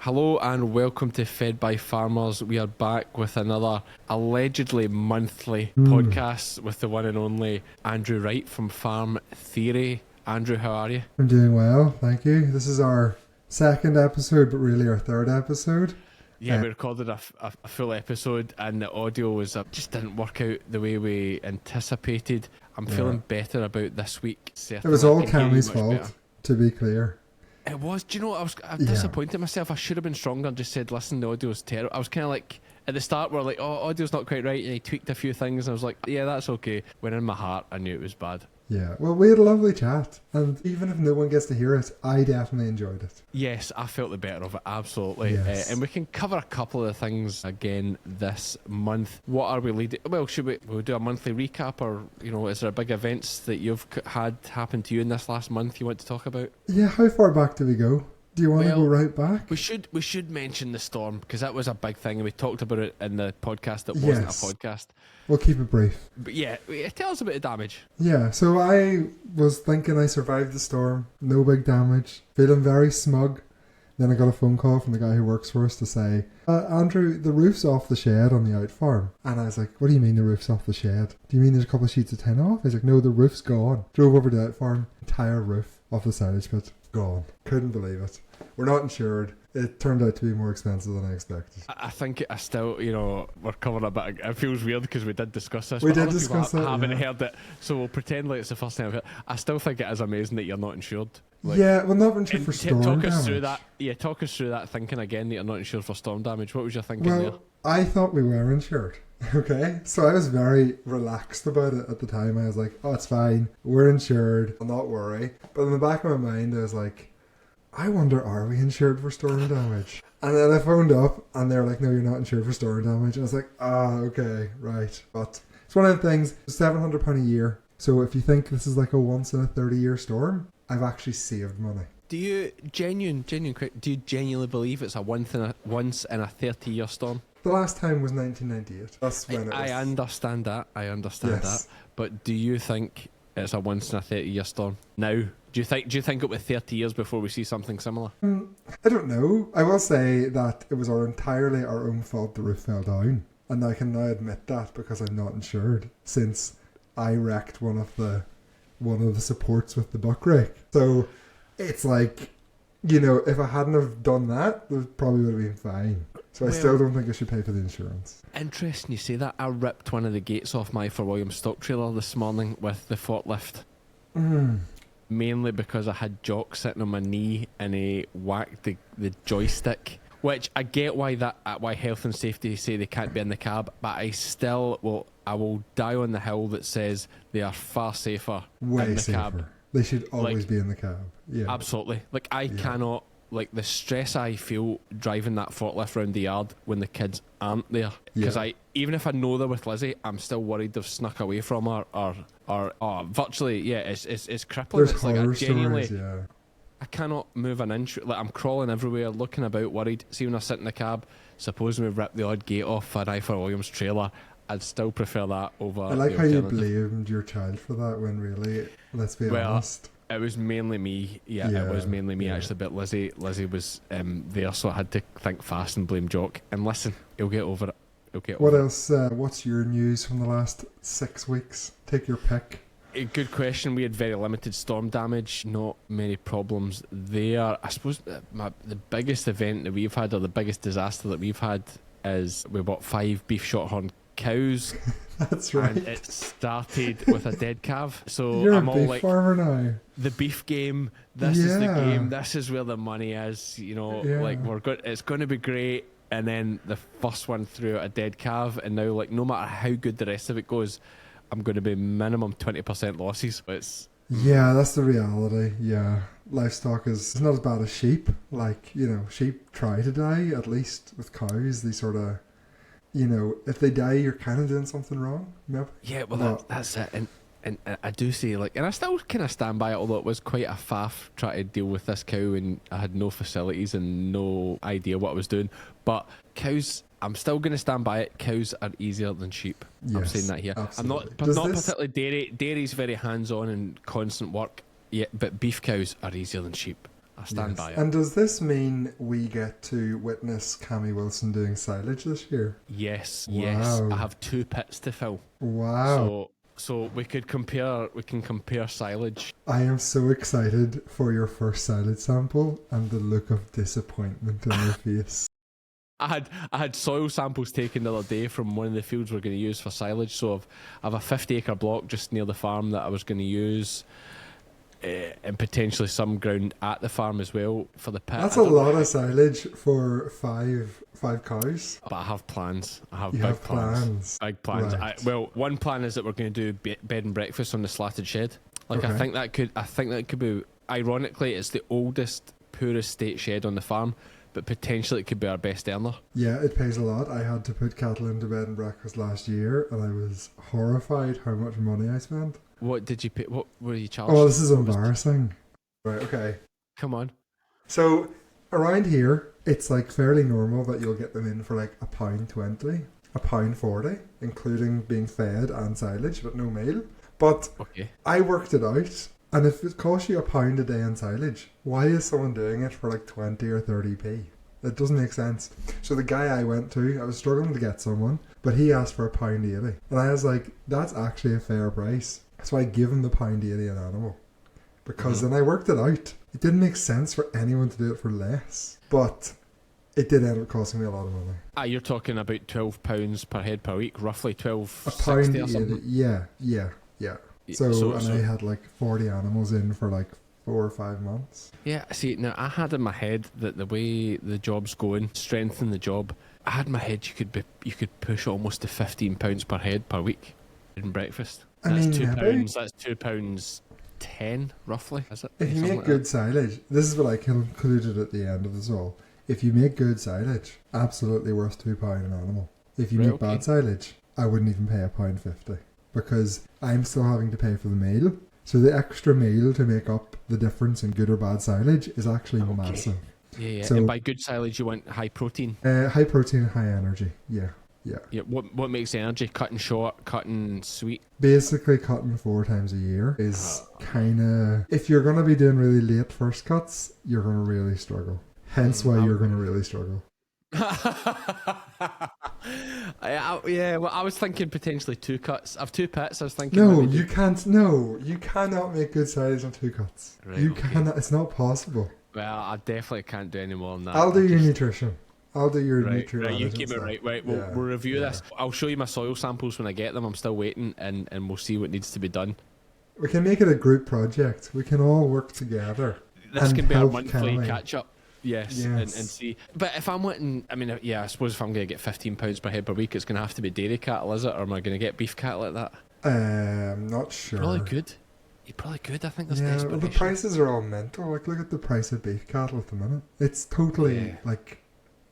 Hello and welcome to Fed by Farmers. We are back with another allegedly monthly podcast with the one and only Andrew Wright from Farm Theory. Andrew, how are you? I'm doing well, thank you. This is our second episode, but really our third episode. Yeah, we recorded a full episode and the audio was just didn't work out the way we anticipated. I'm feeling better about this week. It was all Cammy's fault, to be clear. It was. Do you know what? I disappointed myself. I should have been stronger and just said, listen, the audio's terrible. I was kind of like, at the start, we're like, oh, audio's not quite right. And he tweaked a few things. And I was like, yeah, that's okay. When in my heart, I knew it was bad. Yeah, well, we had a lovely chat. And even if no one gets to hear it, I definitely enjoyed it. Yes, I felt the better of it, absolutely. Yes. And we can cover a couple of the things again this month. What are we leading? Well, we'll do a monthly recap, or, you know, is there big events that you've had happen to you in this last month you want to talk about? Yeah, how far back do we go? Do you want to go right back? We should mention the storm, because that was a big thing and we talked about it in the podcast that wasn't a podcast. We'll keep it brief. But yeah, tell us about the damage. Yeah, so I was thinking I survived the storm, no big damage, feeling very smug. Then I got a phone call from the guy who works for us to say, Andrew, the roof's off the shed on the out farm. And I was like, what do you mean the roof's off the shed? Do you mean there's a couple of sheets of tin off? He's like, no, the roof's gone. Drove over to the out farm, entire roof off the silage pit, gone. Couldn't believe it. We're not insured. It turned out to be more expensive than I expected. I think I still, you know, we're covering a bit. It feels weird because we did discuss this. We but did other discuss people it. Haven't heard it, so we'll pretend like it's the first time I've heard. I still think it is amazing that you're not insured. Like, yeah, well, not insured for storm talk damage. us through that. Yeah, talk us through that thinking again that you're not insured for storm damage. What was your thinking there? Well, I thought we were insured. Okay, so I was very relaxed about it at the time. I was like, oh, it's fine. We're insured. I'll not worry. But in the back of my mind, I was like, I wonder, are we insured for storm damage? And then I phoned up and they were like, no, you're not insured for storm damage. And I was like, okay, right. But it's one of the things, £700 a year. So if you think this is like a once in a 30-year storm, I've actually saved money. Do you genuinely believe it's a once in a 30-year storm? The last time was 1998. That's when it was. I understand that. Yes. But do you think it's a once in a 30-year storm now? Do you think it'll be 30 years before we see something similar? I don't know. I will say that it was entirely our own fault the roof fell down. And I can now admit that because I'm not insured, since I wrecked one of the supports with the buck rake. So it's like, you know, if I hadn't have done that, it probably would have been fine. So I still don't think I should pay for the insurance. Interesting you say that. I ripped one of the gates off my For Williams stock trailer this morning with the forklift. Mainly because I had Jock sitting on my knee and he whacked the joystick. Which I get why health and safety say they can't be in the cab, but I will die on the hill that says they are far safer in the cab. They should always be in the cab. Yeah, absolutely. Like I cannot. Like the stress I feel driving that forklift around the yard when the kids aren't there, because even if I know they're with Lizzie, I'm still worried they've snuck away from her or virtually. Yeah, it's crippling. There's horror stories. I cannot move an inch. Like I'm crawling everywhere, looking about, worried. See when I sit in the cab, supposing we rip the odd gate off an I for Williams trailer, I'd still prefer that over. I like how you blamed your child for that when really, let's be honest. It was mainly me. Yeah, it was mainly me actually. But Lizzie was there, so I had to think fast and blame Jock. And listen, he'll get over it. What else? What's your news from the last 6 weeks? Take your pick. A good question. We had very limited storm damage, not many problems there. I suppose the biggest event that we've had, or the biggest disaster that we've had, is we bought 5 beef shorthorn cows. That's right. And it started with a dead calf. So You're I'm a all beef like, farmer now. The beef game. This is the game. This is where the money is. You know, like it's going to be great. And then the first one threw a dead calf, and now like no matter how good the rest of it goes, I'm going to be minimum 20% losses. Yeah, that's the reality. Yeah, livestock is not as bad as sheep. Like, you know, sheep try to die. At least with cows, they sort of, you know, if they die, you're kind of doing something wrong. Maybe. Yeah, well, that's it. And I do say, like, and I still kind of stand by it, although it was quite a faff trying to deal with this cow, and I had no facilities and no idea what I was doing. But cows, I'm still going to stand by it. Cows are easier than sheep. Yes, I'm saying that here. Absolutely. I'm not particularly dairy. Dairy's very hands-on and constant work. Yeah, but beef cows are easier than sheep. I stand by it. And does this mean we get to witness Cammy Wilson doing silage this year? Yes, Wow. yes. I have 2 pits to fill. Wow. So we can compare silage. I am so excited for your first silage sample and the look of disappointment on your face. I had soil samples taken the other day from one of the fields we're going to use for silage. So I have a 50-acre block just near the farm that I was going to use, and potentially some ground at the farm as well for the pit. That's a lot of silage for five cows. But I have plans. I have You big have plans. Big plans. Right. Well, one plan is that we're going to do bed and breakfast on the slatted shed. Like Okay. I think that could be. Ironically, it's the oldest, poorest state shed on the farm, but potentially it could be our best earner. Yeah, it pays a lot. I had to put cattle into bed and breakfast last year, and I was horrified how much money I spent. What did you pay? What were you charged? Oh, this is embarrassing. Right, okay. Come on. So, around here, it's like fairly normal that you'll get them in for like £1.20, £1.40, including being fed and silage, but no meal. But Okay. I worked it out, and if it costs you £1 a day in silage, why is someone doing it for like 20 or 30p? It doesn't make sense. So the guy I went to, I was struggling to get someone, but he asked for £1.80. And I was like, that's actually a fair price. So I give him the £1.80 an animal. Because then I worked it out. It didn't make sense for anyone to do it for less. But it did end up costing me a lot of money. You're talking about £12 per head per week, roughly £1.80. or something. Yeah. So So- I had like 40 animals in for like 4 or 5 months. Yeah, see, now I had in my head that the way the job's going, strengthen the job. I had in my head you could push almost to £15 per head per week in breakfast. That's maybe. £2. That's £2.10 roughly. Is it? If you Something make like good silage, this is what I concluded at the end of this all. If you make good silage, absolutely worth £2 an animal. If you Right, make okay. bad silage, I wouldn't even pay £1.50 because I'm still having to pay for the meal. So the extra meal to make up the difference in good or bad silage is actually massive. Yeah. So- And by good silage, you want high protein. High protein, high energy. Yeah. Yeah. What makes energy? Cutting short, cutting sweet. Basically, cutting 4 times a year is kind of... If you're going to be doing really late first cuts, you're going to really struggle. Hence why you're going to really struggle. Yeah, well, I was thinking potentially 2 cuts. I've 2 pits. I was thinking. No, maybe you can't. No, you cannot make good silage on 2 cuts. Right, You okay. cannot. It's not possible. Well, I definitely can't do any more than that. I'll do I your just- nutrition. I'll do your Right, nutrient. you keep it right. Right, we'll review this. I'll show you my soil samples when I get them. I'm still waiting, and we'll see what needs to be done. We can make it a group project. We can all work together. This and can be our help monthly Cammy. catch up. Yes. And see. But if I'm wanting, I mean, yeah, I suppose if I'm going to get £15 per head per week, it's going to have to be dairy cattle, is it? Or am I going to get beef cattle like that? Not sure. Probably good. You probably could. I think there's Yeah, well, desperation. the prices are all mental. Like, look at the price of beef cattle at the minute. It's totally like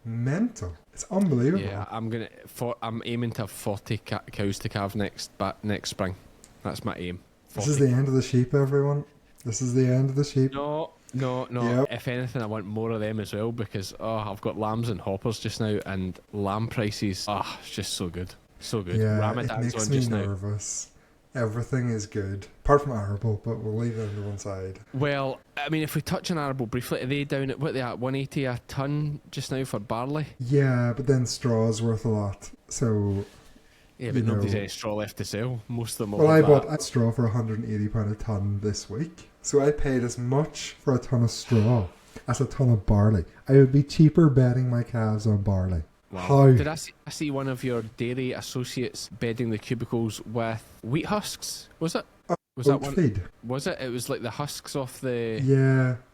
mental. It's unbelievable. Yeah, I'm aiming to have 40 cows to calve next spring. That's my aim. 40. This is the end of the sheep, everyone. This is the end of the sheep. No. Yep. If anything, I want more of them as well because I've got lambs and hoppers just now, and lamb prices, it's just so good, so good. Yeah, it Ramadan's makes on me just now. nervous. Everything is good, apart from arable, but we'll leave that to one side. Well, I mean, if we touch on arable briefly, are they down at what they at 180 a ton just now for barley? Yeah, but then straw's worth a lot. So, Yeah, but nobody's any straw left to sell. Most of them. well, I bought a straw for £180 a ton this week. So I paid as much for a ton of straw as a ton of barley. I would be cheaper betting my calves on barley. Wow. How? Did I see one of your dairy associates bedding the cubicles with wheat husks? Was it? Was that Oat one? feed? Was it? It was like the husks off the.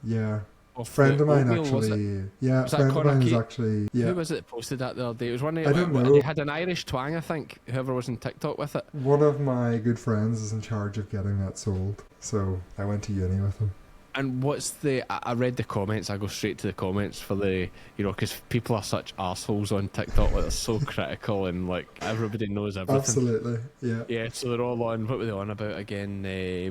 Yeah. Off Friend the of mine oatmeal, was it? actually. Yeah, Was that friend of Connor mine is Kate? actually. Yeah. Who was it that posted that the other day? It was one of I don't know. They had an Irish twang, I think. Whoever was on TikTok with it. One of my good friends is in charge of getting that sold. So I went to uni with him. And what's the? I read the comments. I go straight to the comments for the, because people are such assholes on TikTok. Like they're so critical and like everybody knows everything. Absolutely, yeah. Yeah, so they're all on. What were they on about again?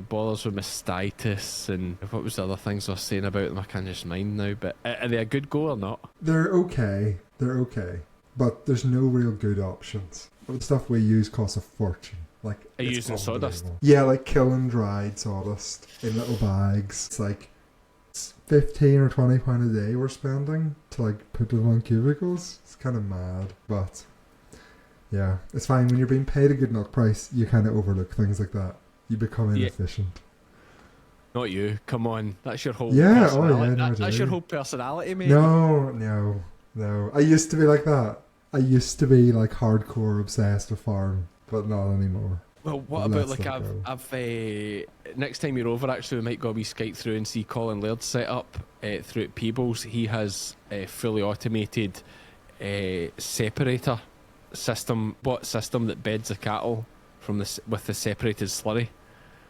Boilers with mastitis, and what was the other things I was saying about them? I can't just mind now. But are they a good go or not? They're okay. But there's no real good options. The stuff we use costs a fortune. Like, Are you it's using sawdust? unbelievable. Yeah, like kiln dried sawdust in little bags. It's like 15 or 20 pound a day we're spending to like put them on cubicles. It's kind of mad, but yeah, it's fine. When you're being paid a good enough price, you kind of overlook things like that. You become inefficient. Not you. Come on, that's your whole. Yeah, personality. no, That's your whole personality, mate. No. I used to be like that. I used to be like hardcore obsessed with farm, but not anymore. Well, what about like I've next time you're over, actually, we might go a wee Skype through and see Colin Laird's set up through at Peebles. He has a fully automated separator system, system that beds the cattle from with the separated slurry.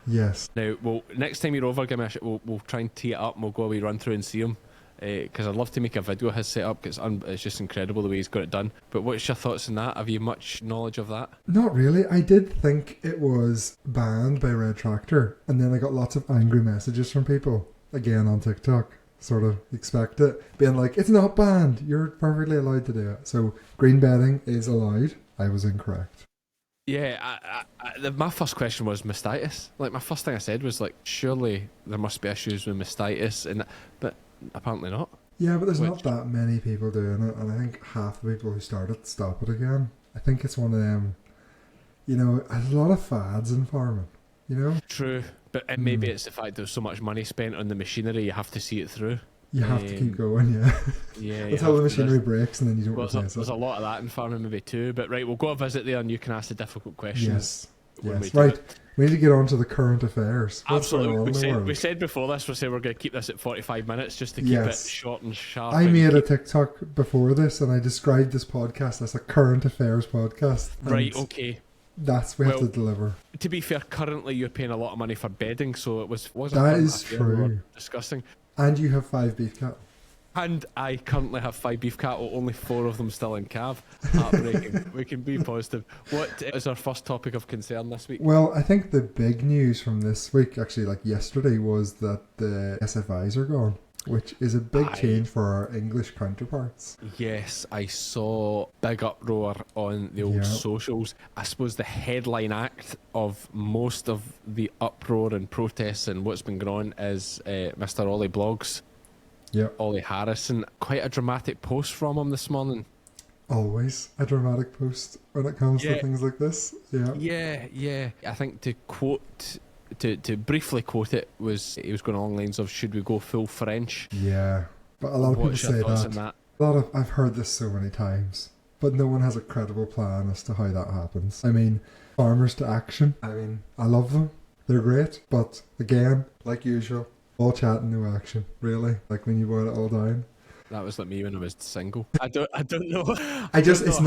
Yes. Now, well, next time you're over, give me a we'll try and tee it up and we'll go a wee run through and see him. Because I'd love to make a video of his setup, because it's just incredible the way he's got it done. But what's your thoughts on that? Have you much knowledge of that? Not really. I did think it was banned by Red Tractor, and then I got lots of angry messages from people, again on TikTok, sort of expect it, being like, it's not banned, you're perfectly allowed to do it. So green bedding is allowed. I was incorrect. Yeah, my first question was mastitis. Like, my first thing I said was like, surely there must be issues with mastitis, but apparently not. Yeah, but there's not that many people doing it, and I think half the people who start it stop it again. I think it's one of them, there's a lot of fads in farming, True, but maybe it's the fact there's so much money spent on the machinery, you have to see it through. You have to keep going, yeah. Yeah. Until the machinery breaks, and then you don't replace it. There's a lot of that in farming maybe too, but right, we'll go a visit there and you can ask the difficult questions. Yes. Right, we need to get on to the current affairs. Absolutely. We said before this, we're going to keep this at 45 minutes just to keep it short and sharp. I made a TikTok before this, and I described this podcast as a current affairs podcast. Right, okay. That's we have to deliver. To be fair, currently you're paying a lot of money for bedding, so it wasn't that is true. Disgusting. And you have 5 beef cattle. And I currently have 5 beef cattle, only 4 of them still in calf. Heartbreaking. We can be positive. What is our first topic of concern this week? Well, I think the big news from this week, actually like yesterday, was that the SFIs are gone, which is a big change for our English counterparts. Yes, I saw big uproar on the old socials. I suppose the headline act of most of the uproar and protests and what's been going on is Mr. Ollie Blogs. Yeah. Ollie Harrison. Quite a dramatic post from him this morning. Always a dramatic post when it comes to things like this. Yeah. I think to briefly quote it, he was going along the lines of, should we go full French? Yeah. But a lot of people say that. I've heard this so many times, but no one has a credible plan as to how that happens. I mean, farmers to action. I mean, I love them. They're great. But again, like usual, all chat and no action, really. Like when you boil it all down. That was like me when I was single. I don't know. It's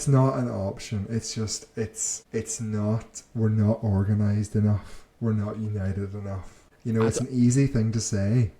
not an option. It's just it's not. We're not organised enough. We're not united enough. It's an easy thing to say,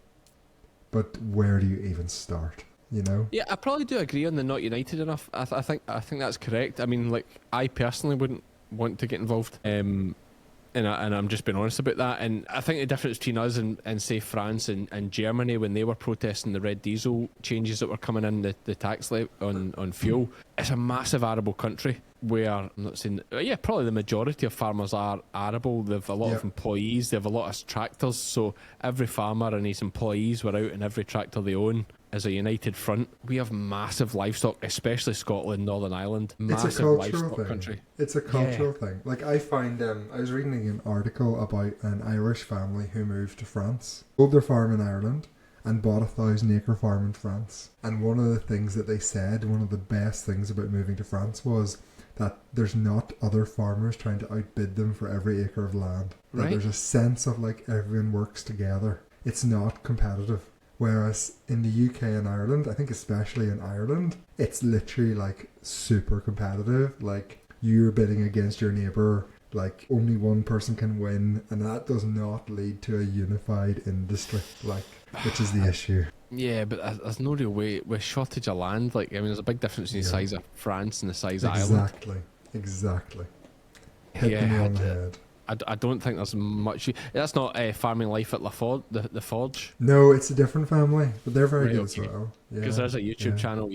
but where do you even start? Yeah, I probably do agree on the not united enough. I think that's correct. I mean, like, I personally wouldn't want to get involved. And I'm just being honest about that. And I think the difference between us and say France and Germany, when they were protesting the red diesel changes that were coming in, the tax on fuel, it's a massive arable country where, I'm not saying, probably the majority of farmers are arable. They have a lot of employees, they have a lot of tractors, so every farmer and his employees were out in every tractor they own as a united front. We have massive livestock, especially Scotland, Northern Ireland. Massive livestock country. It's a cultural thing. Like, I find, I was reading an article about an Irish family who moved to France, sold their farm in Ireland, and bought a 1,000-acre farm in France. And one of the things that they said, one of the best things about moving to France, was that there's not other farmers trying to outbid them for every acre of land. That there's a sense of like everyone works together. It's not competitive. Whereas in the UK and Ireland, I think especially in Ireland, it's literally like super competitive. Like, you're bidding against your neighbour, like only one person can win, and that does not lead to a unified industry, like, which is the issue. Yeah, but there's no real way, with shortage of land, like, I mean, there's a big difference in the size of France and the size of Ireland. Exactly. Hit the nail on the head. I don't think there's much. That's not farming life at the Forge. No, it's a different family, but they're very good as well. Because there's a YouTube channel,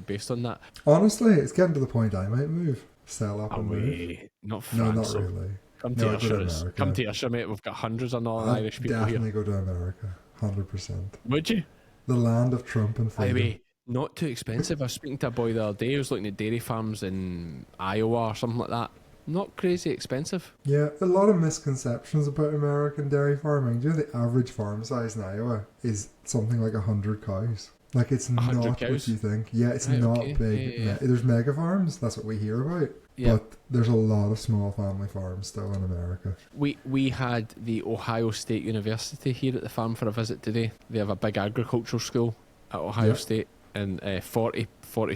based on that. Honestly, it's getting to the point I might move, sell up and move. Not France. No, not really. Come to Ayrshire, mate. We've got hundreds of Northern Irish people definitely here. Go to America. 100%. Would you? The land of Trump and freedom. Maybe not too expensive. I was speaking to a boy the other day who was looking at dairy farms in Iowa or something like that. Not crazy expensive. Yeah, a lot of misconceptions about American dairy farming. Do you know the average farm size in Iowa is something like 100 cows? Like, it's not what you think. Yeah, it's Right, not okay. big. Yeah. There's mega farms, that's what we hear about. Yeah. But there's a lot of small family farms still in America. We had the Ohio State University here at the farm for a visit today. They have a big agricultural school at Ohio State, and 40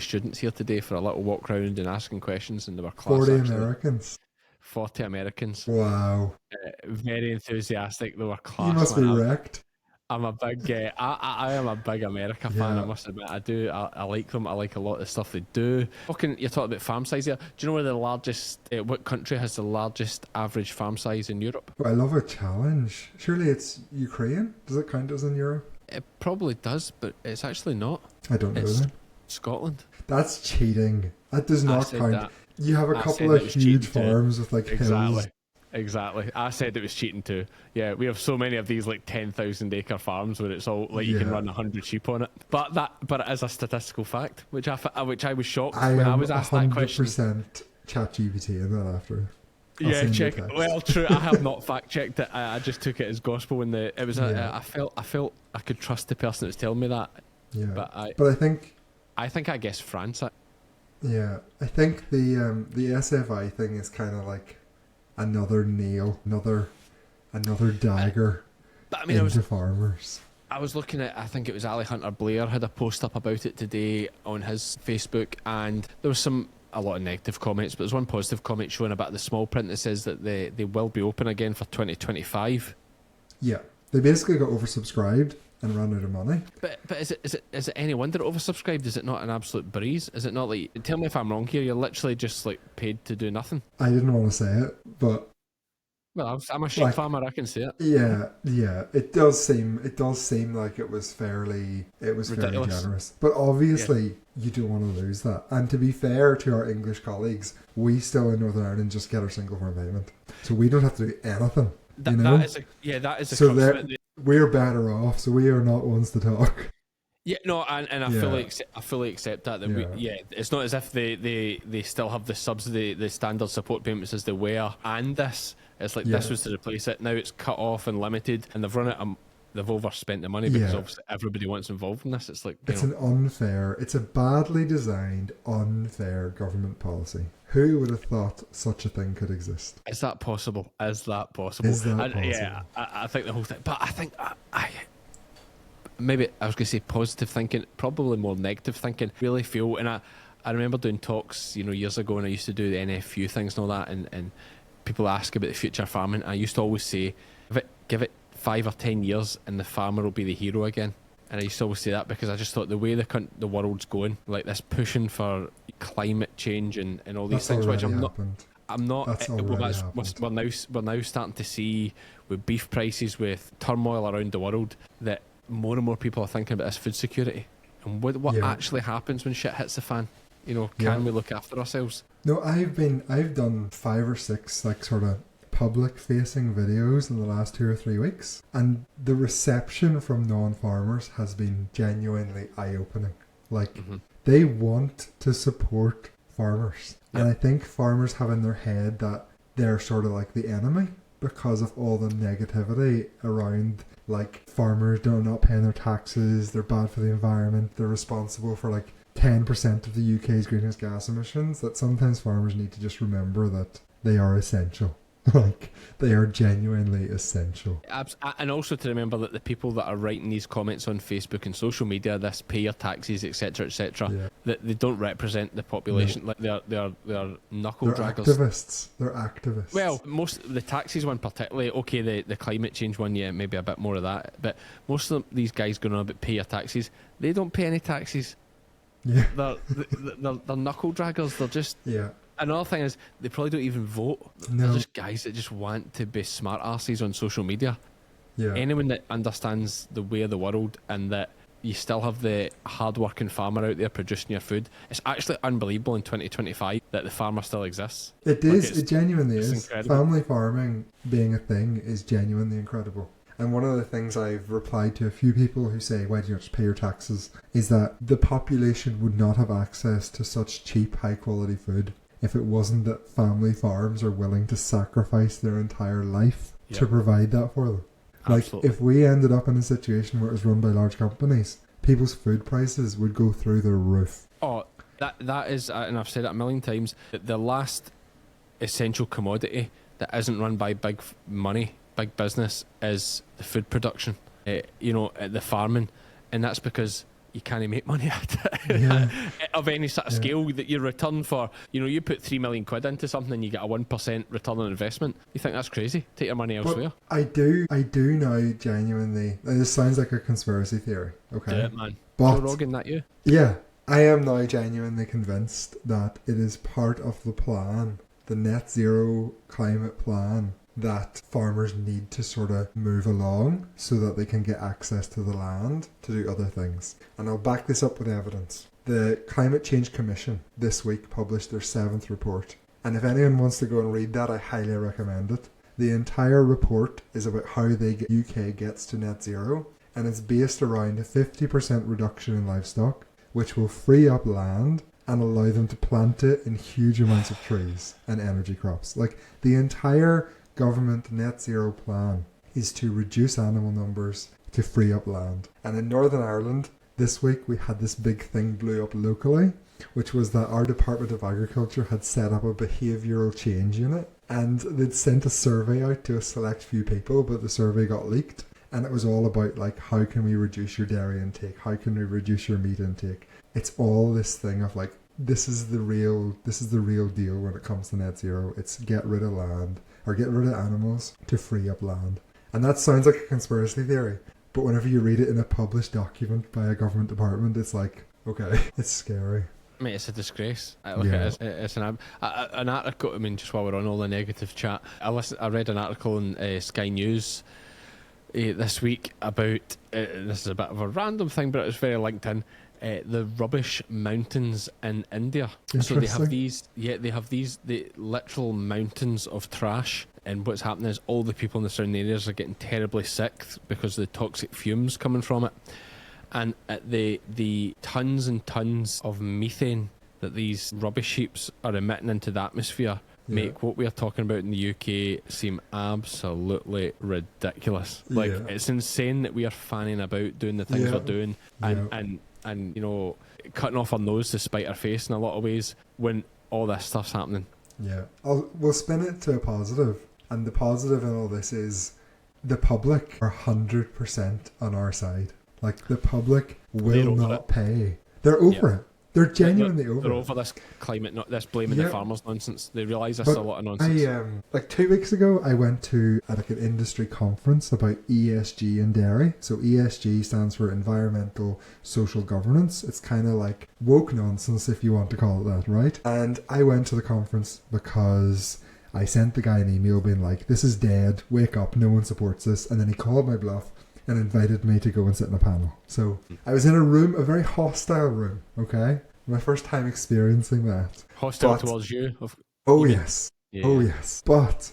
students here today for a little walk round and asking questions, and they were class 40 actually. Americans. 40 Americans. Wow. Very enthusiastic. They were class. You must be man. wrecked. I'm a big, I am a big America fan. Yeah. I must admit, I do. I like them. I like a lot of the stuff they do. You're talking about farm size here. Do you know where the largest? What country has the largest average farm size in Europe? I love a challenge. Surely it's Ukraine? Does it count as in Europe? It probably does, but it's actually not. I don't know It's then. Scotland. That's cheating. That does not said count. that. You have a I couple said of it was huge cheating too. farms with like hills. Exactly. I said it was cheating too. Yeah, we have so many of these like 10,000 acre farms where it's all like you can run 100 sheep on it. But it is a statistical fact, which I was shocked when I was asked that question. 100% ChatGPT in that after. Yeah, check. Well, true. I have not fact checked it. I just took it as gospel when it was. I felt I could trust the person that was telling me that. Yeah, but I think I guessed France. Yeah, I think the SFI thing is kind of like another nail, another dagger into farmers. I was looking at, I think it was Ali Hunter Blair had a post up about it today on his Facebook, and there was a lot of negative comments, but there's one positive comment showing about the small print that says that they will be open again for 2025. Yeah, they basically got oversubscribed and ran out of money. But is it any wonder oversubscribed? Is it not an absolute breeze? Is it not like, tell me if I'm wrong here, you're literally just like paid to do nothing? I didn't want to say it, but well, I'm a sheep farmer, I can say it. Yeah, it does seem like it was fairly generous. But obviously you don't want to lose that. And to be fair to our English colleagues, we still in Northern Ireland just get our single farm payment. So we don't have to do anything. That is a so we're better off, so we are not ones to talk. Yeah, no, and I fully accept that. It's not as if they still have the subsidy, the standard support payments as they were, and this. It's like this was to replace it. Now it's cut off and limited, and they've run it. They've overspent the money because obviously everybody wants involved in this. It's like it's a badly designed, unfair government policy. Who would have thought such a thing could exist? Is that possible? Yeah, I think the whole thing. But I think maybe I was going to say positive thinking, probably more negative thinking. Really feel, and I remember doing talks, years ago, and I used to do the NFU things and all that, and people ask about the future of farming. I used to always say, give it 5 or 10 years, and the farmer will be the hero again. And I used to always say that because I just thought the way the world's going, like this pushing for climate change and all these things, which I'm not. We're now starting to see with beef prices, with turmoil around the world, that more and more people are thinking about this food security and what actually happens when shit hits the fan. Can we look after ourselves? No, I've done 5 or 6 like sort of public facing videos in the last 2 or 3 weeks, and the reception from non-farmers has been genuinely eye-opening. Like they want to support farmers, and I think farmers have in their head that they're sort of like the enemy because of all the negativity around, like farmers not paying their taxes, they're bad for the environment, they're responsible for like 10% of the UK's greenhouse gas emissions. That sometimes farmers need to just remember that they are essential. Like, they are genuinely essential. And also to remember that the people that are writing these comments on Facebook and social media, this pay your taxes, etc., that they don't represent the population. Like they're knuckle draggers. They're activists. Well, most the taxes one particularly. Okay, the climate change one, maybe a bit more of that. But most of these guys going on about pay your taxes, they don't pay any taxes. Yeah, they're knuckle draggers. They're just Another thing is they probably don't even vote. No. They're just guys that just want to be smart asses on social media. Yeah. Anyone that understands the way of the world and that you still have the hard-working farmer out there producing your food. It's actually unbelievable in 2025 that the farmer still exists. It is. It genuinely is. Incredible. Family farming being a thing is genuinely incredible. And one of the things I've replied to a few people who say, why do you not just pay your taxes, is that the population would not have access to such cheap, high quality food if it wasn't that family farms are willing to sacrifice their entire life to provide that for them. Absolutely. Like, if we ended up in a situation where it was run by large companies, people's food prices would go through the roof. Oh, that is, and I've said it a million times, that the last essential commodity that isn't run by big money, big business, is the food production, the farming. And that's because you can't make money at it of any sort of scale that you return for. You put 3 million quid into something and you get a 1% return on investment. You think that's crazy? Take your money elsewhere. But I do now genuinely. This sounds like a conspiracy theory. Okay, Do it, man. But Joe Rogan, that you? Yeah, I am now genuinely convinced that it is part of the plan, the net zero climate plan, that farmers need to sort of move along so that they can get access to the land to do other things. And I'll back this up with evidence. The Climate Change Commission this week published their 7th report. And if anyone wants to go and read that, I highly recommend it. The entire report is about how the UK gets to net zero, and it's based around a 50% reduction in livestock, which will free up land and allow them to plant it in huge amounts of trees and energy crops. Like, the entire government net zero plan is to reduce animal numbers to free up land. And in Northern Ireland this week we had this big thing blew up locally, which was that our Department of Agriculture had set up a behavioural change unit, and they'd sent a survey out to a select few people, but the survey got leaked, and it was all about, like, how can we reduce your dairy intake, how can we reduce your meat intake. It's all this thing of, like, this is the real deal when it comes to net zero. It's get rid of land, or get rid of animals to free up land. And that sounds like a conspiracy theory, but whenever you read it in a published document by a government department, it's like, okay, it's scary. Mate, it's a disgrace. It's an article. I mean, just while we're on all the negative chat, I read an article in Sky News this week about, this is a bit of a random thing, but it was very linked in, the rubbish mountains in India. So they have these the literal mountains of trash, and what's happening is all the people in the surrounding areas are getting terribly sick because of the toxic fumes coming from it. And the tons and tons of methane that these rubbish heaps are emitting into the atmosphere make what we are talking about in the UK seem absolutely ridiculous. Like, it's insane that we are fanning about doing the things we're doing and cutting off our nose to spite our face in a lot of ways when all this stuff's happening. Yeah. We'll spin it to a positive. And the positive in all this is the public are 100% on our side. Like, the public will not pay. They're over it. They're genuinely over it. They're over this climate, not this blaming the farmers nonsense. They realise this is a lot of nonsense. Like 2 weeks ago, I went to an industry conference about ESG and dairy. So ESG stands for Environmental Social Governance. It's kind of like woke nonsense, if you want to call it that, right? And I went to the conference because I sent the guy an email being like, this is dead, wake up, no one supports this. And then he called my bluff and invited me to go and sit in a panel. So I was in a room, a very hostile room, okay? My first time experiencing that. Hostile towards you? Yes. Yeah. Oh, yes. But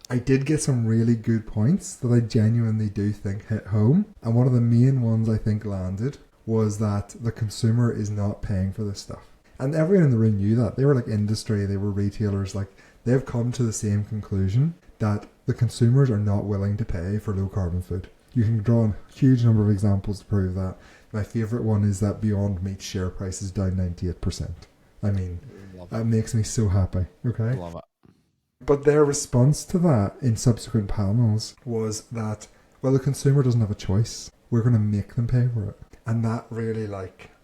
I did get some really good points that I genuinely do think hit home. And one of the main ones I think landed was that the consumer is not paying for this stuff. And everyone in the room knew that. They were like industry, they were retailers, like they've come to the same conclusion that the consumers are not willing to pay for low carbon food. You can draw a huge number of examples to prove that. My favourite one is that Beyond Meat's share price is down 98%. I mean, that makes me so happy. Okay? Love it. But their response to that in subsequent panels was that, well, the consumer doesn't have a choice. We're going to make them pay for it. And that really,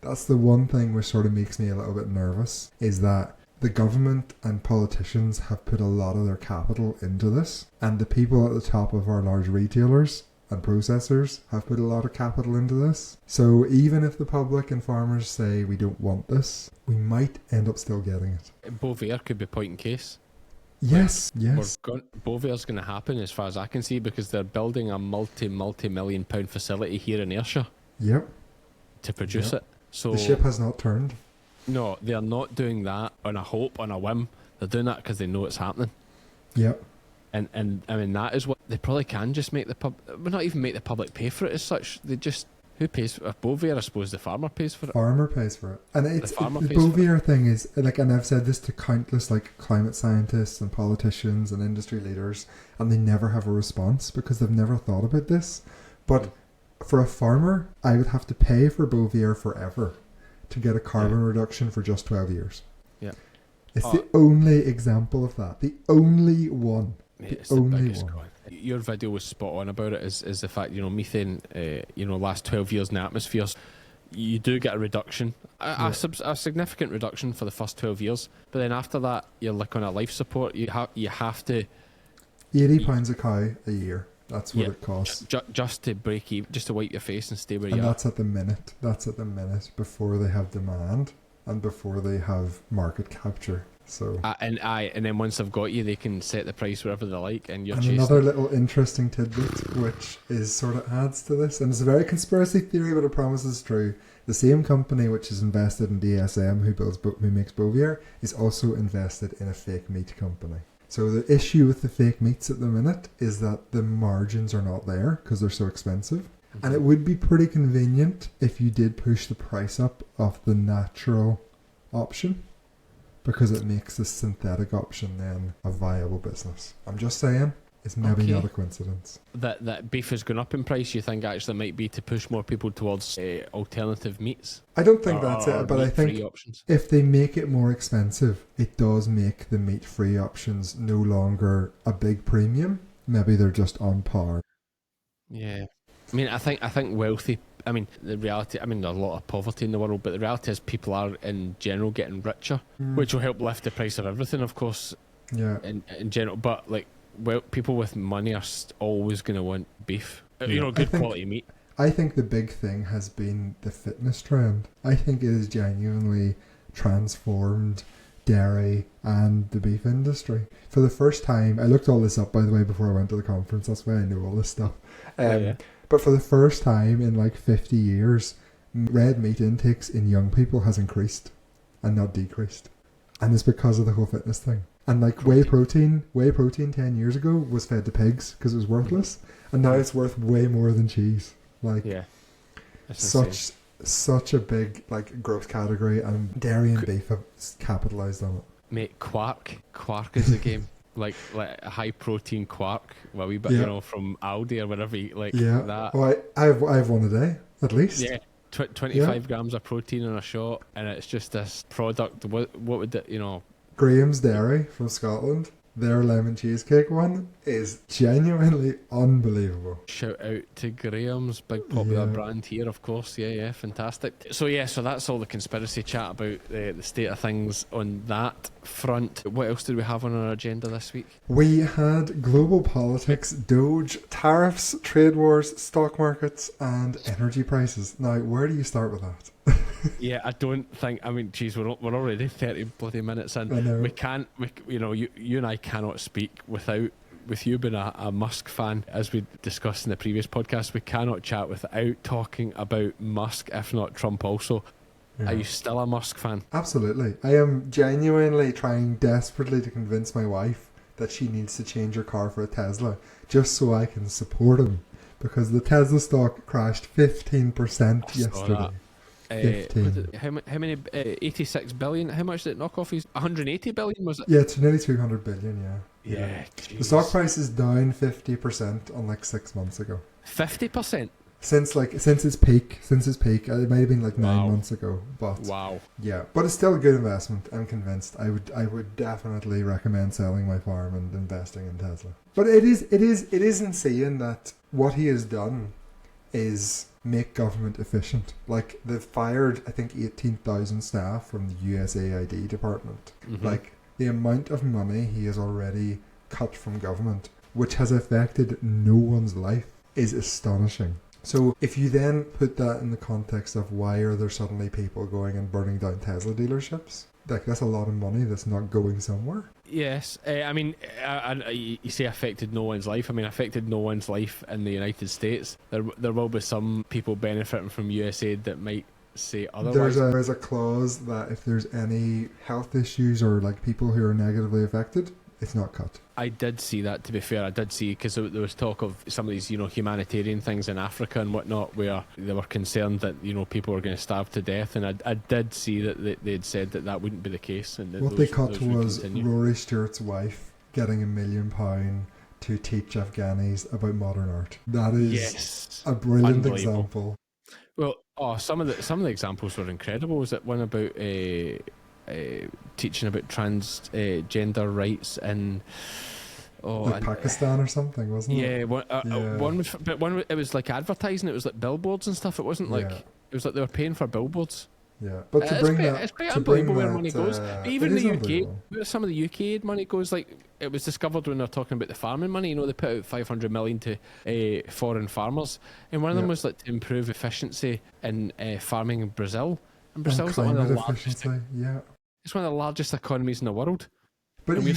that's the one thing which sort of makes me a little bit nervous, is that the government and politicians have put a lot of their capital into this. And the people at the top of our large retailers and processors have put a lot of capital into this. So even if the public and farmers say we don't want this, we might end up still getting it. Bovaer could be point in case. Yes. Bovaer's going to happen as far as I can see, because they're building a multi-million pound facility here in Ayrshire. Yep. To produce it. So the ship has not turned. No, they're not doing that on a whim. They're doing that because they know it's happening. Yep. And I mean, that is what They probably can just make not even make the public pay for it as such. They just, who pays for Bovier? I suppose the farmer pays for it. Farmer pays for it. And the pays Bovier thing is, like, and I've said this to countless, like, climate scientists and politicians and industry leaders, and they never have a response because they've never thought about this. But for a farmer, I would have to pay for Bovier forever to get a carbon reduction for just 12 years. Yeah. It's the only example of that. The only one. It's the only one. Your video was spot on about it, is the fact, methane, last 12 years in the atmosphere, you do get a reduction, a significant reduction for the first 12 years, but then after that, you're like on a life support, you have to... £80 a cow a year, that's what it costs. Just to break even, just to wipe your face and stay where you are. And that's at the minute, before they have demand, and before they have market capture. So and then once they've got you, they can set the price wherever they like, and you're chasing. Another little interesting tidbit, which is sort of adds to this, and it's a very conspiracy theory, but it promises true. The same company which is invested in DSM, who makes Bovier, is also invested in a fake meat company. So the issue with the fake meats at the minute is that the margins are not there because they're so expensive. Mm-hmm. And it would be pretty convenient if you did push the price up of the natural option, because it makes the synthetic option then a viable business. I'm just saying, it's maybe not a coincidence. That beef has gone up in price, you think actually might be to push more people towards alternative meats? I don't think that's it, but I think if they make it more expensive, it does make the meat-free options no longer a big premium. Maybe they're just on par. Yeah. I mean, I think wealthy... I mean, the reality... I mean, there's a lot of poverty in the world, but the reality is people are, in general, getting richer, which will help lift the price of everything, of course, in general. But, like, people with money are always going to want beef. Good quality meat. I think the big thing has been the fitness trend. I think it has genuinely transformed dairy and the beef industry. For the first time... I looked all this up, by the way, before I went to the conference. That's why I know all this stuff. But for the first time in like 50 years, red meat intakes in young people has increased and not decreased. And it's because of the whole fitness thing. And like whey protein 10 years ago was fed to pigs because it was worthless. And now it's worth way more than cheese. Like, such a big like growth category, and dairy and beef have capitalised on it. Mate, quark is the game. Like a high protein quark, well, we bit from Aldi or whatever, that. Well, I have one a day at least. Yeah, 25 grams of protein in a shot, and it's just this product. What would it, Graham's Dairy from Scotland. Their lemon cheesecake one is genuinely unbelievable. Shout out to Graham's, big popular brand here, of course. Yeah, fantastic. So that's all the conspiracy chat about the state of things on that front. What else did we have on our agenda this week? We had global politics, Doge, tariffs, trade wars, stock markets, and energy prices. Now, where do you start with that? Yeah, I don't think. I mean, geez, we're already 30 bloody minutes in. I know. We can't. You and I cannot speak without. With you being a Musk fan, as we discussed in the previous podcast, we cannot chat without talking about Musk, if not Trump also. Yeah. Are you still a Musk fan? Absolutely. I am genuinely trying desperately to convince my wife that she needs to change her car for a Tesla, just so I can support him, because the Tesla stock crashed 15% yesterday. How many 86 billion, how much did it knock off? 180 billion, was it? Yeah, it's nearly 200 billion. Yeah. The stock price is down 50% on like 6 months ago. 50%? Since its peak. It might have been like 9 months ago, but yeah, but it's still a good investment. I'm convinced. I would definitely recommend selling my farm and investing in Tesla. But it is insane that what he has done is make government efficient. Like, they've fired, I think, 18,000 staff from the USAID department. Mm-hmm. Like, the amount of money he has already cut from government, which has affected no one's life, is astonishing. So if you then put that in the context of why are there suddenly people going and burning down Tesla dealerships, like, that's a lot of money that's not going somewhere. Yes, I mean, you say affected no one's life. I mean, affected no one's life in the United States. There will be some people benefiting from USAID that might say otherwise. There's a clause that if there's any health issues or like people who are negatively affected, it's not cut. I did see that, to be fair. I did see, because there was talk of some of these, humanitarian things in Africa and whatnot, where they were concerned that, people were going to starve to death. And I did see that they'd said that wouldn't be the case. And what they cut was Rory Stewart's wife getting £1 million to teach Afghanis about modern art. That is a brilliant example. Well, some of the examples were incredible. Was it one about teaching about transgender rights in Pakistan or something, wasn't it? Yeah, one it was like advertising. It was like billboards and stuff. It wasn't like it was like they were paying for billboards. Yeah, but it's quite unbelievable where money goes. Even the UK, where some of the UK aid money goes, like it was discovered when they were talking about the farming money. They put out 500 million to foreign farmers, and one of them was like to improve efficiency in farming in Brazil. And Brazil's like one of the largest. It's one of the largest economies in the world. But you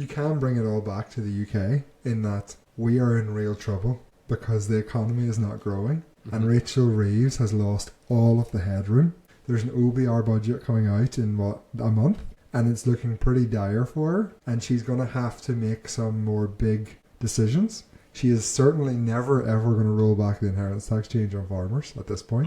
can bring it all back to the UK in that we are in real trouble because the economy is not growing. And Rachel Reeves has lost all of the headroom. There's an OBR budget coming out in a month, and it's looking pretty dire for her, and she's going to have to make some more big decisions. She is certainly never ever going to roll back the inheritance tax change on farmers at this point.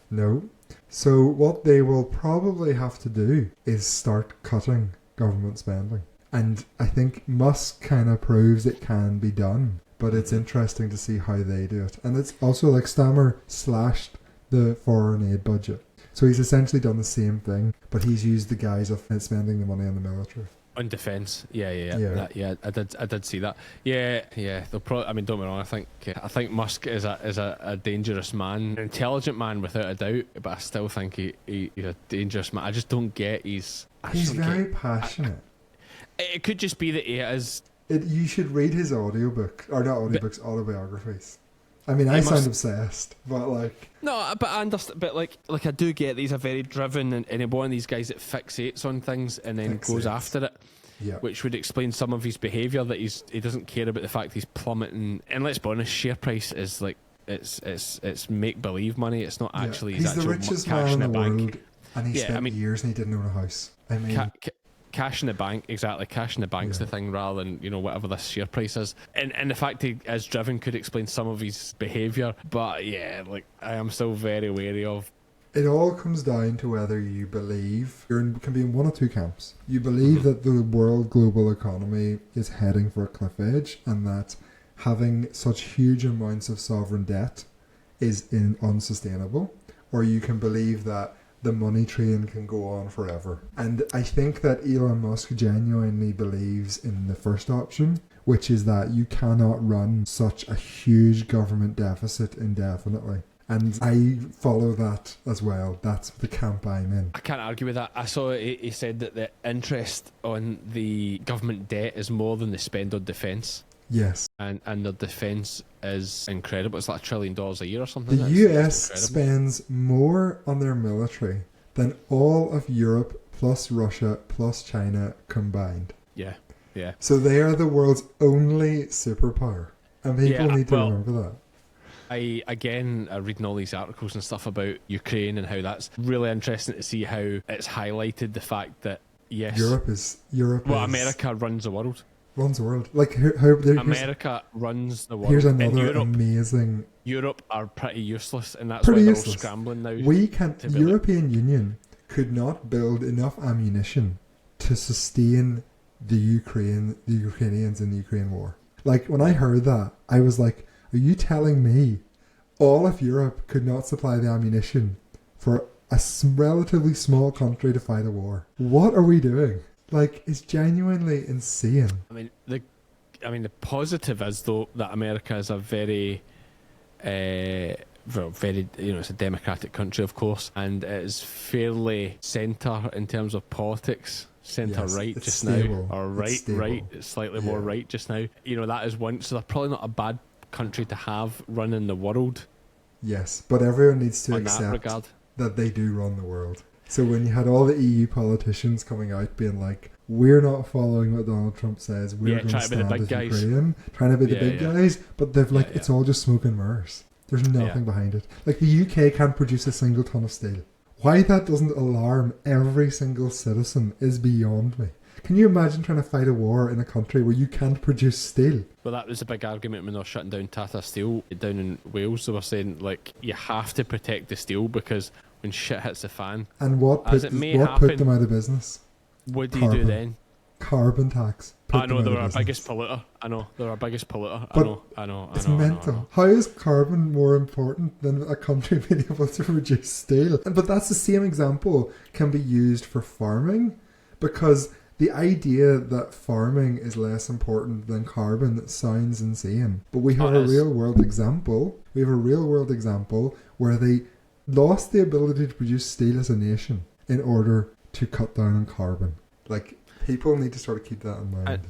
No. So what they will probably have to do is start cutting government spending. And I think Musk kind of proves it can be done. But it's interesting to see how they do it. And it's also like Stammer slashed the foreign aid budget. So he's essentially done the same thing, but he's used the guise of spending the money on the military. On defence, I did see that. Yeah. They'll probably. I mean, don't get me wrong. I think Musk is a dangerous man, an intelligent man without a doubt. But I still think he's a dangerous man. I just don't get. He's very passionate. It could just be that he is. You should read his autobiographies. I mean, I sound obsessed, but like... No, but I understand, but like I do get that he's a very driven and one of these guys that fixates on things and then goes after it, which would explain some of his behaviour, that he doesn't care about the fact he's plummeting. And let's be honest, share price is like, it's make-believe money, it's not actually his actual cash in the bank. He's the richest man in the world, and he spent years and he didn't own a house. I mean... Cash in the bank, exactly. Cash in the bank's the thing, rather than whatever this share price is. And the fact he is driven could explain some of his behaviour. But I am still very wary of. It all comes down to whether you believe can be in one or two camps. You believe that the world global economy is heading for a cliff edge, and that having such huge amounts of sovereign debt is unsustainable, or you can believe that the money train can go on forever. And I think that Elon Musk genuinely believes in the first option, which is that you cannot run such a huge government deficit indefinitely. And I follow that as well. That's the camp I'm in. I can't argue with that. I saw he said that the interest on the government debt is more than they spend on defence. Yes. And the defence is incredible. It's like $1 trillion a year or something. The US spends more on their military than all of Europe plus Russia plus China combined. Yeah. So they are the world's only superpower. And people need to remember that. I reading all these articles and stuff about Ukraine and how that's really interesting to see how it's highlighted the fact that, America runs the world. Like America runs the world. Here's another amazing. Europe are pretty useless, and that's why they're all scrambling now. European Union could not build enough ammunition to sustain the Ukrainians in the Ukraine war. Like when I heard that, I was like, "Are you telling me all of Europe could not supply the ammunition for a relatively small country to fight a war? What are we doing?" Like, it's genuinely insane. I mean, the positive is, though, that America is a very, it's a democratic country, of course, and it is fairly centre in terms of politics. Centre-right just stable. Now, or right, it's slightly more right just now. That is one, so they're probably not a bad country to have running the world. Yes, but everyone needs to accept that they do run the world. So when you had all the EU politicians coming out being like, we're not following what Donald Trump says, we're going to stand with Ukraine, trying to be the big guys, but they've it's all just smoke and mirrors. There's nothing behind it. Like the UK can't produce a single ton of steel. Why that doesn't alarm every single citizen is beyond me. Can you imagine trying to fight a war in a country where you can't produce steel? Well, that was a big argument when they were shutting down Tata Steel down in Wales. They were saying, like, you have to protect the steel because when shit hits the fan, And what put them out of business? What do you do then? Carbon tax. I know they were our biggest polluter. I know they're our biggest polluter. I know. It's mental. How is carbon more important than a country being able to produce steel? But that's the same example can be used for farming, because the idea that farming is less important than carbon sounds insane. But we have a real world example. We have a real world example where they lost the ability to produce steel as a nation in order to cut down on carbon. Like, people need to sort of keep that in mind.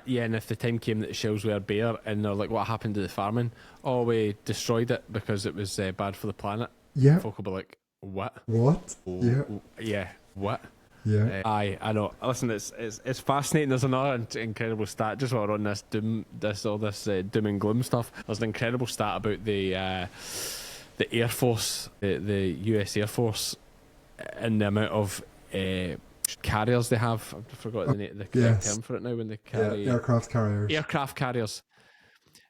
Yeah, and if the time came that the shells were bare and they're like, what happened to the farming? Oh, we destroyed it because it was bad for the planet. Yeah. Folk will be like, what? What? Yeah, what? Yeah. I know. Listen, it's fascinating. There's another incredible stat, just while we're on this doom and gloom stuff. There's an incredible stat about the Air Force, the US Air Force, and the amount of carriers they have. I forgot the correct term for it now. When they carry aircraft carriers. Aircraft carriers.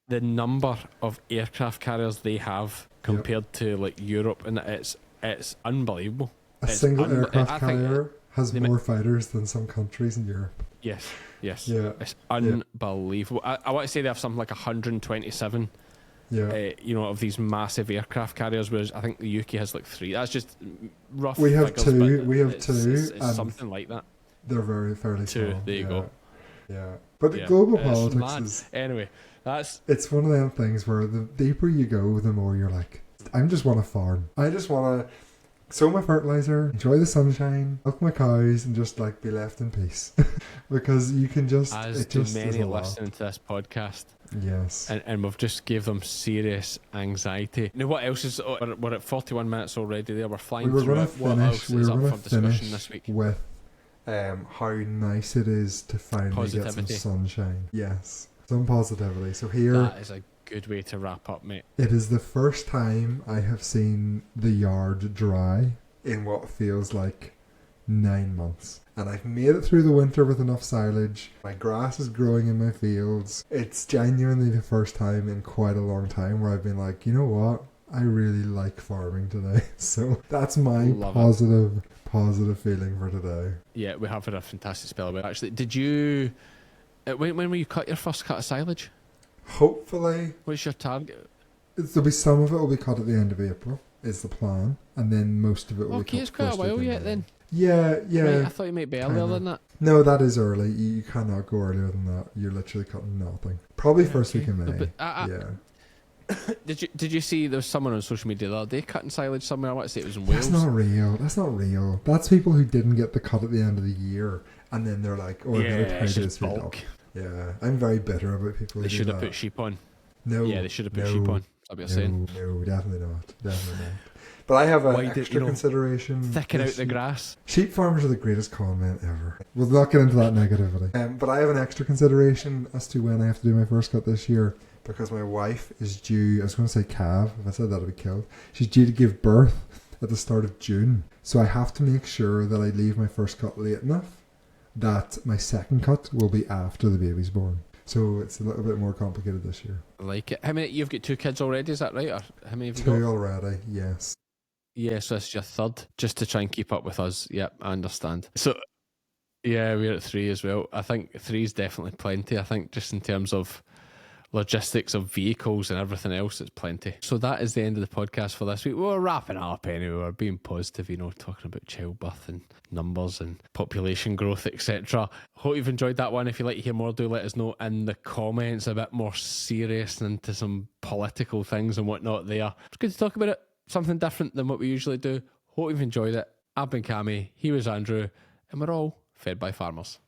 The number of aircraft carriers they have compared to like Europe, and it's unbelievable. A single aircraft carrier has more fighters than some countries in Europe. Yes. Yeah. It's unbelievable. I want to say they have something like 127. Of these massive aircraft carriers, whereas I think the UK has like 3. That's just rough. We have figures, 2. We have 2. It's something like that. They're fairly 2. small. There you go. Yeah, but the global politics is anyway. It's one of them things where the deeper you go, the more you're like, I just want to farm. I just want to sow my fertilizer, enjoy the sunshine, milk my cows, and just like be left in peace. Because you can just, as it just many listening to this podcast. Yes. And we've just gave them serious anxiety. Now, what else is... We're at 41 minutes already there. We're flying through it. What else is up for discussion this week? With how nice it is to finally get some sunshine. Yes. Some positivity. So here... That is a good way to wrap up, mate. It is the first time I have seen the yard dry in what feels like 9 months. And I've made it through the winter with enough silage. My grass is growing in my fields. It's genuinely the first time in quite a long time where I've been like, you know what? I really like farming today. So that's my positive feeling for today. Yeah, we have had a fantastic spell of it. Actually, did you... When will you cut your first cut of silage? Hopefully. What's your target? There'll be some of it will be cut at the end of April, is the plan. And then most of it will be cut. Okay, it's quite a while yet then. Yeah. Right, I thought you might be earlier than that. No, that is early. You cannot go earlier than that. You're literally cutting nothing. Probably first week in May. Did you see there was someone on social media the other day cutting silage somewhere? I want to say it was in Wales. That's not real. That's people who didn't get the cut at the end of the year, and then they're like, "Oh, I gotta pay this bulk." Yeah, I'm very bitter about people. They should have put sheep on. No. Yeah, they should have put sheep on. That's what you're saying. No, definitely not. But I have an extra consideration. Thicken out the grass. Sheep farmers are the greatest con men ever. We'll not get into that negativity. But I have an extra consideration as to when I have to do my first cut this year, because my wife is due, I was going to say calve, if I said that I'd be killed. She's due to give birth at the start of June. So I have to make sure that I leave my first cut late enough that my second cut will be after the baby's born. So it's a little bit more complicated this year. I like it. How many? You've got 2 kids already, is that right? Or how many have you got? 2 already, yes. Yeah, so this is your 3rd, just to try and keep up with us. Yep, I understand. So, yeah, we're at 3 as well. I think 3 is definitely plenty. I think just in terms of logistics of vehicles and everything else, it's plenty. So that is the end of the podcast for this week. We're wrapping up anyway. We're being positive, talking about childbirth and numbers and population growth, etc. Hope you've enjoyed that one. If you'd like to hear more, do let us know in the comments. A bit more serious and into some political things and whatnot there. It's good to talk about it. Something different than what we usually do. Hope you've enjoyed it. I've been Cammy, he was Andrew, and we're all fed by farmers.